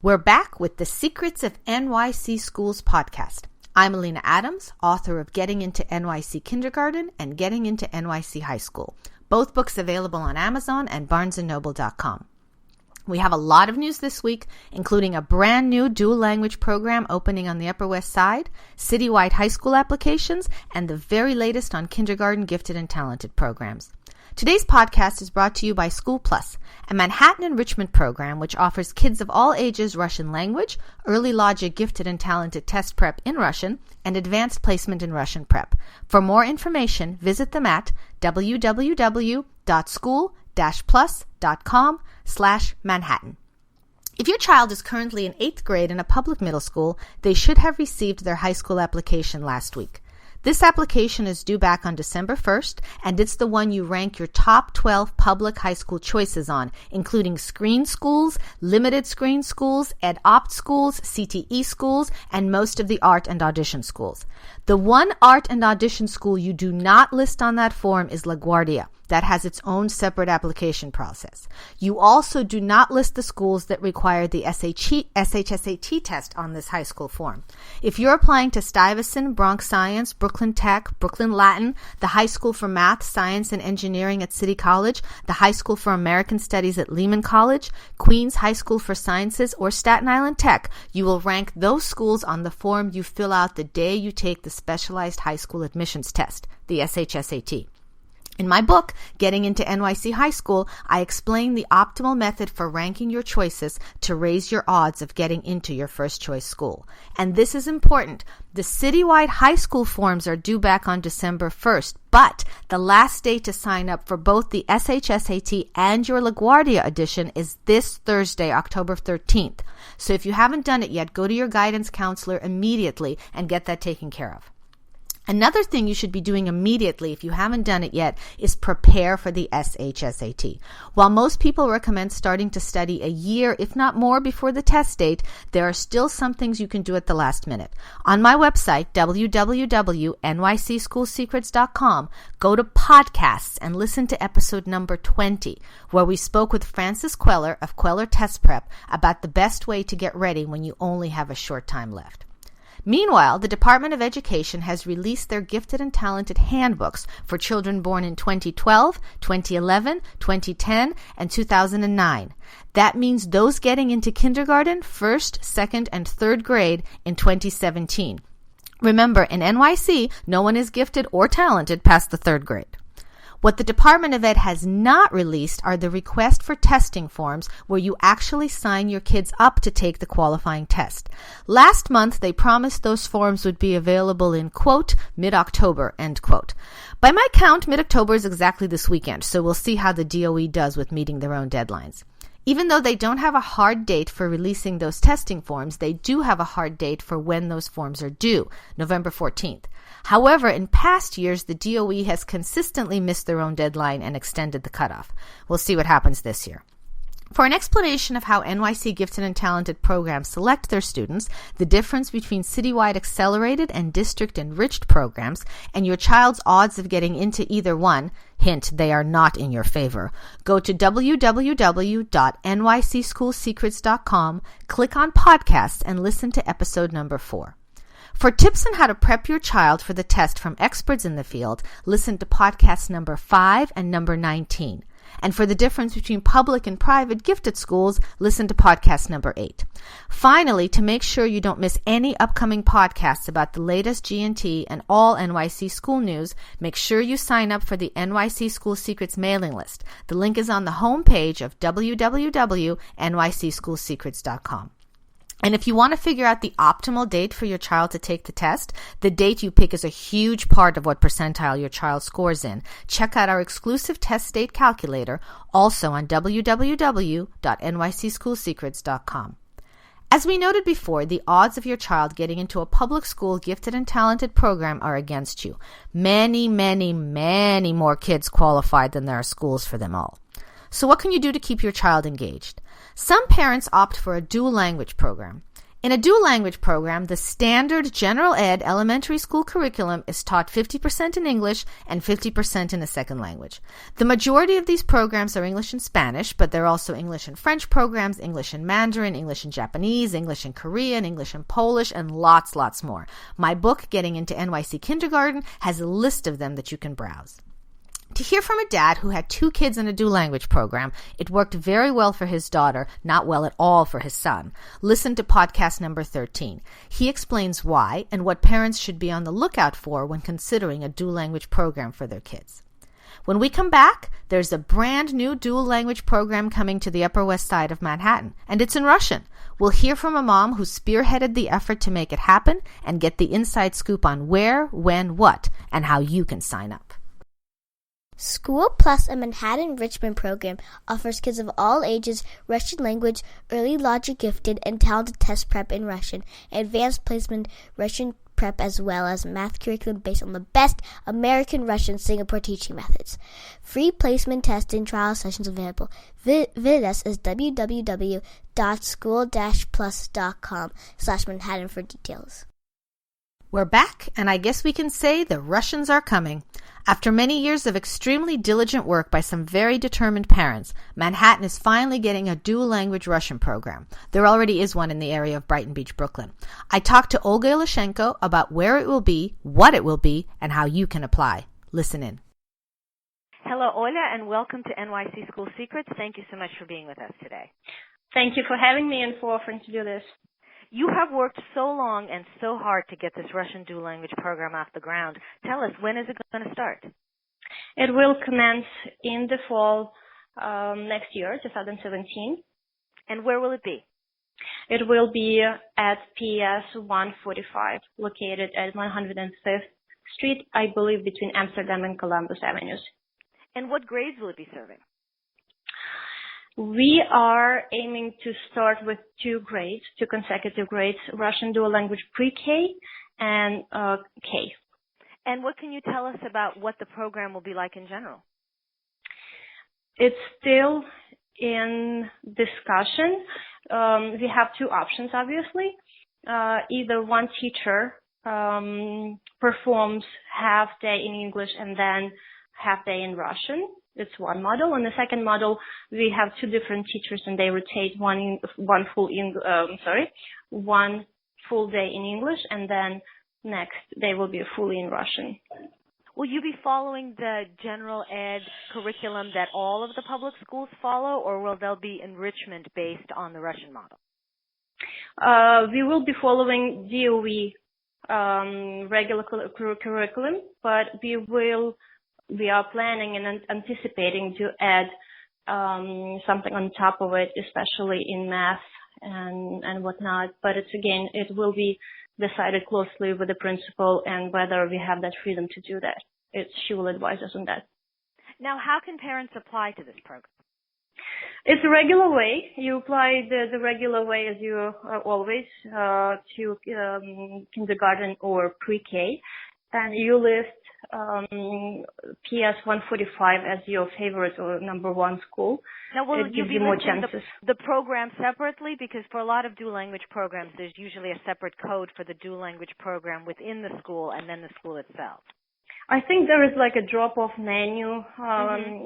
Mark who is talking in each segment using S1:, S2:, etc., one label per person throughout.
S1: We're back with the Secrets of NYC Schools podcast. I'm Alina Adams, author of Getting into NYC Kindergarten and Getting into NYC High School. Both books available on Amazon and barnesandnoble.com. We have a lot of news this week, including a brand new dual language program opening on the Upper West Side, citywide high school applications, and the very latest on kindergarten gifted and talented programs. Today's podcast is brought to you by School Plus, a Manhattan enrichment program which offers kids of all ages Russian language, early logic gifted and talented test prep in Russian, and advanced placement in Russian prep. For more information, visit them at www.school-plus.com/Manhattan. If your child is currently in 8th grade in a public middle school, they should have received their high school application last week. This application is due back on December 1st, and it's the one you rank your top 12 public high school choices on, including screen schools, limited screen schools, ed-opt schools, CTE schools, and most of the art and audition schools. The one art and audition school you do not list on that form is LaGuardia. That has its own separate application process. You also do not list the schools that require the SHSAT test on this high school form. If you're applying to Stuyvesant, Bronx Science, Brooklyn Tech, Brooklyn Latin, the High School for Math, Science, and Engineering at City College, the High School for American Studies at Lehman College, Queens High School for Sciences, or Staten Island Tech, you will rank those schools on the form you fill out the day you take the Specialized High School Admissions Test, the SHSAT. In my book, Getting into NYC High School, I explain the optimal method for ranking your choices to raise your odds of getting into your first choice school. And this is important. The citywide high school forms are due back on December 1st, but the last day to sign up for both the SHSAT and your LaGuardia edition is this Thursday, October 13th. So if you haven't done it yet, go to your guidance counselor immediately and get that taken care of. Another thing you should be doing immediately if you haven't done it yet is prepare for the SHSAT. While most people recommend starting to study a year, if not more, before the test date, there are still some things you can do at the last minute. On my website, www.nycschoolsecrets.com, go to podcasts and listen to episode number 20, where we spoke with Francis Queller of Queller Test Prep about the best way to get ready when you only have a short time left. Meanwhile, the Department of Education has released their Gifted and Talented Handbooks for children born in 2012, 2011, 2010, and 2009. That means those getting into kindergarten, 1st, 2nd, and 3rd grade in 2017. Remember, in NYC, no one is gifted or talented past the 3rd grade. What the Department of Ed has not released are the request for testing forms where you actually sign your kids up to take the qualifying test. Last month, they promised those forms would be available in, quote, mid-October, end quote. By my count, mid-October is exactly this weekend, so we'll see how the DOE does with meeting their own deadlines. Even though they don't have a hard date for releasing those testing forms, they do have a hard date for when those forms are due, November 14th. However, in past years, the DOE has consistently missed their own deadline and extended the cutoff. We'll see what happens this year. For an explanation of how NYC Gifted and Talented programs select their students, the difference between citywide accelerated and district enriched programs, and your child's odds of getting into either one, hint, they are not in your favor, go to www.nycschoolsecrets.com, click on podcasts, and listen to episode number 4. For tips on how to prep your child for the test from experts in the field, listen to podcasts number 5 and number 19. And for the difference between public and private gifted schools, listen to podcast number 8. Finally, to make sure you don't miss any upcoming podcasts about the latest G&T and all NYC school news, make sure you sign up for the NYC School Secrets mailing list. The link is on the homepage of www.nycschoolsecrets.com. And if you want to figure out the optimal date for your child to take the test, the date you pick is a huge part of what percentile your child scores in. Check out our exclusive test date calculator, also on www.nycschoolsecrets.com. As we noted before, the odds of your child getting into a public school gifted and talented program are against you. Many, many, many more kids qualified than there are schools for them all. So what can you do to keep your child engaged? Some parents opt for a dual language program. In a dual language program, the standard general ed elementary school curriculum is taught 50% in English and 50% in a second language. The majority of these programs are English and Spanish, but there are also English and French programs, English and Mandarin, English and Japanese, English and Korean, English and Polish, and lots more. My book, Getting into NYC Kindergarten, has a list of them that you can browse. To hear from a dad who had 2 kids in a dual language program, it worked very well for his daughter, not well at all for his son. Listen to podcast number 13. He explains why and what parents should be on the lookout for when considering a dual language program for their kids. When we come back, there's a brand new dual language program coming to the Upper West Side of Manhattan, and it's in Russian. We'll hear from a mom who spearheaded the effort to make it happen and get the inside scoop on where, when, what, and how you can sign up.
S2: School Plus, a Manhattan-Richmond program, offers kids of all ages Russian language, early logic gifted, and talented test prep in Russian, advanced placement Russian prep, as well as math curriculum based on the best American Russian Singapore teaching methods. Free placement test and trial sessions available. Visit us as www.school-plus.com/Manhattan for details.
S1: We're back, and I guess we can say the Russians are coming. After many years of extremely diligent work by some very determined parents, Manhattan is finally getting a dual-language Russian program. There already is one in the area of Brighton Beach, Brooklyn. I talked to Olga Ilyushenko about where it will be, what it will be, and how you can apply. Listen in. Hello, Ola, and welcome to NYC School Secrets. Thank you so much for being with us today.
S3: Thank you for having me and for offering to do this.
S1: You have worked so long and so hard to get this Russian dual language program off the ground. Tell us, when is it going to start?
S3: It will commence in the fall next year, 2017.
S1: And where will it be?
S3: It will be at PS 145, located at 105th Street, I believe, between Amsterdam and Columbus Avenues.
S1: And what grades will it be serving?
S3: We are aiming to start with 2 consecutive grades, Russian dual language pre-K and K.
S1: And what can you tell us about what the program will be like in general?
S3: It's still in discussion. We have 2 options, obviously. Either one teacher performs half day in English and then half day in Russian. It's one model. And the second model, we have 2 different teachers, and they rotate one full day in English, and then next they will be fully in Russian.
S1: Will you be following the general ed curriculum that all of the public schools follow, or will there be enrichment based on the Russian model?
S3: We will be following DOE regular curriculum, but we are planning and anticipating to add something on top of it, especially in math and whatnot. But it will be decided closely with the principal and whether we have that freedom to do that. She will advise us on that.
S1: Now, how can parents apply to this program?
S3: It's a regular way. You apply the regular way as you always to kindergarten or pre-K, and you list PS 145 as your favorite or number 1 school.
S1: Now, will
S3: it
S1: you
S3: gives
S1: be
S3: you more
S1: listing
S3: chances.
S1: the program separately? Because for a lot of dual language programs, there's usually a separate code for the dual language program within the school and then the school itself.
S3: I think there is like a drop-off menu.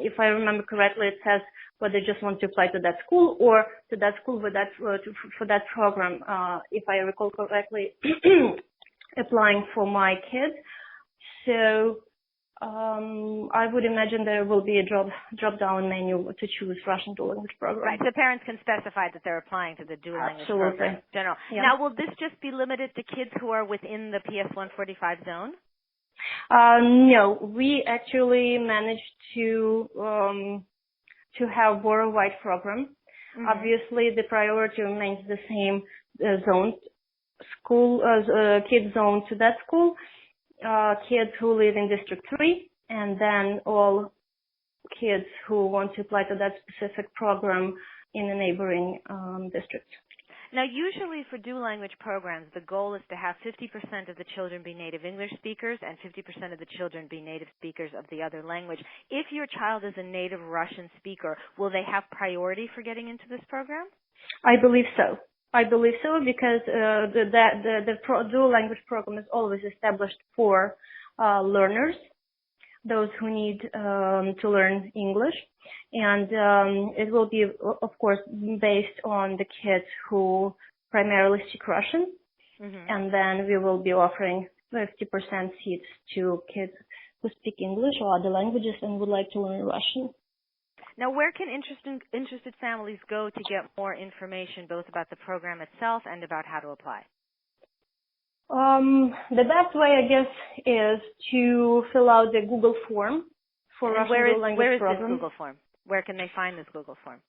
S3: If I remember correctly, it says whether they just want to apply to that school or to that school with that for that program. If I recall correctly, applying for my kids. So I would imagine there will be a drop-down menu to choose Russian dual language program.
S1: Right, so parents can specify that they're applying to the dual language
S3: Absolutely.
S1: program in general.
S3: Yeah.
S1: Now, will this just be limited to kids who are within the PS 145 zone?
S3: No, we actually managed to have worldwide program. Obviously, the priority remains the same zone, kids zone to that school, kids who live in District 3, and then all kids who want to apply to that specific program in a neighboring district.
S1: Now, usually for dual language programs, the goal is to have 50% of the children be native English speakers and 50% of the children be native speakers of the other language. If your child is a native Russian speaker, will they have priority for getting into this program?
S3: I believe so. I believe so, because the dual language program is always established for learners, those who need to learn English, and it will be, of course, based on the kids who primarily speak Russian, and then we will be offering 50% seats to kids who speak English or other languages and would like to learn Russian.
S1: Now, where can interested families go to get more information, both about the program itself and about how to apply?
S3: The best way, I guess, is to fill out the Google form for Russian dual language program.
S1: Where is this Google form? Where can they find this Google form?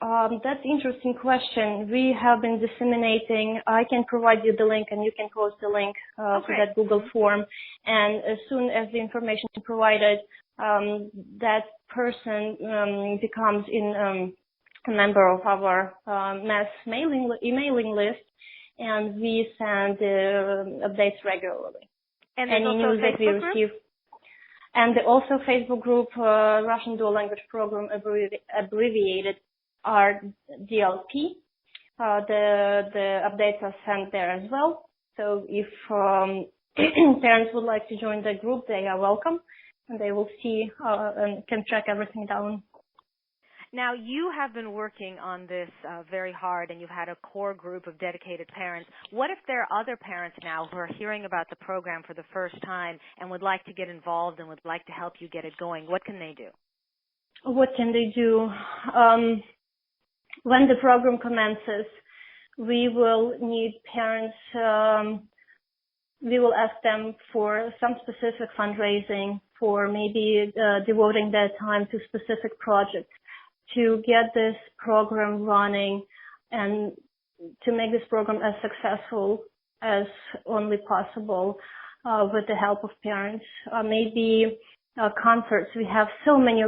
S3: That's an interesting question. We have been disseminating. I can provide you the link, and you can post the link to that Google form. And as soon as the information is provided, that person becomes a member of our mass emailing list, and we send updates regularly.
S1: And
S3: any news that we receive. And also Facebook group, Russian Dual Language Program, abbreviated RDLP. The updates are sent there as well. So if parents would like to join the group, they are welcome, and they will see and can track everything down.
S1: Now, you have been working on this very hard, and you've had a core group of dedicated parents. What if there are other parents now who are hearing about the program for the first time and would like to get involved and would like to help you get it going? What can they do?
S3: What can they do? When the program commences, we will need parents, we will ask them for some specific fundraising, for maybe devoting their time to specific projects to get this program running and to make this program as successful as only possible with the help of parents. Maybe concerts. We have so many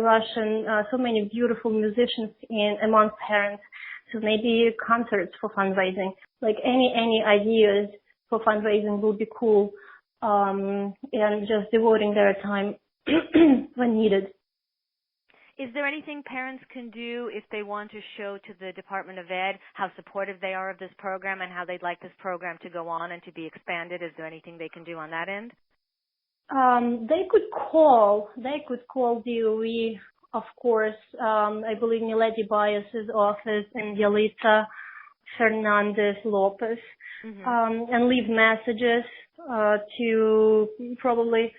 S3: so many beautiful musicians among parents. So maybe concerts for fundraising. Like any ideas for fundraising will be cool, and just devoting their time when needed.
S1: Is there anything parents can do if they want to show to the Department of Ed how supportive they are of this program and how they'd like this program to go on and to be expanded? Is there anything they can do on that end?
S3: They could call DOE, of course. I believe Milady Bias's office and Yalitza Fernandez Lopez, and leave messages to probably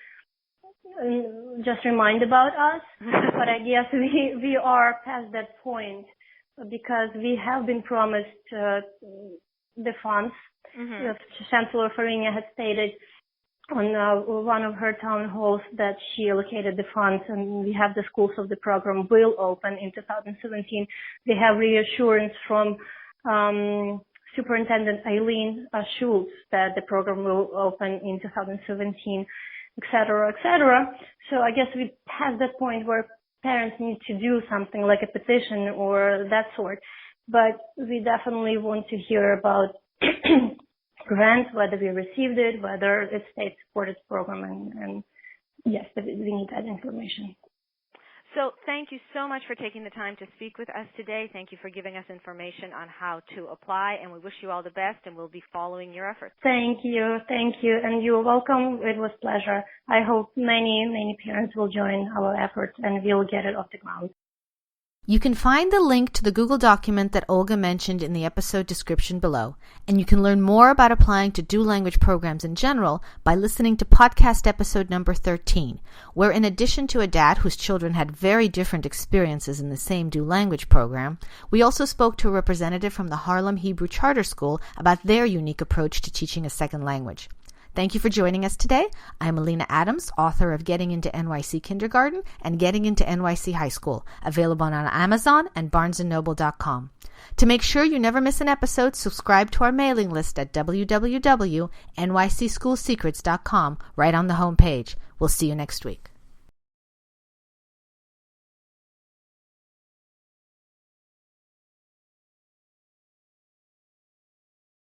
S3: just remind about us. But I guess we are past that point because we have been promised the funds. Chancellor Farinya had stated on one of her town halls that she allocated the funds, and we have the schools of the program will open in 2017. They have reassurance from Superintendent Eileen Schultz that the program will open in 2017. etc., etc. So I guess we have that point where parents need to do something like a petition or that sort. But we definitely want to hear about grants, whether we received it, whether it's state-supported program, and yes, we need that information.
S1: So thank you so much for taking the time to speak with us today. Thank you for giving us information on how to apply, and we wish you all the best, and we'll be following your efforts.
S3: Thank you, and you're welcome. It was a pleasure. I hope many parents will join our efforts, and we'll get it off the ground.
S1: You can find the link to the Google document that Olga mentioned in the episode description below, and you can learn more about applying to dual language programs in general by listening to podcast episode number 13, where in addition to a dad whose children had very different experiences in the same dual language program, we also spoke to a representative from the Harlem Hebrew Charter School about their unique approach to teaching a second language. Thank you for joining us today. I'm Alina Adams, author of Getting into NYC Kindergarten and Getting into NYC High School, available on Amazon and BarnesandNoble.com. To make sure you never miss an episode, subscribe to our mailing list at www.nycschoolsecrets.com right on the home page. We'll see you next week.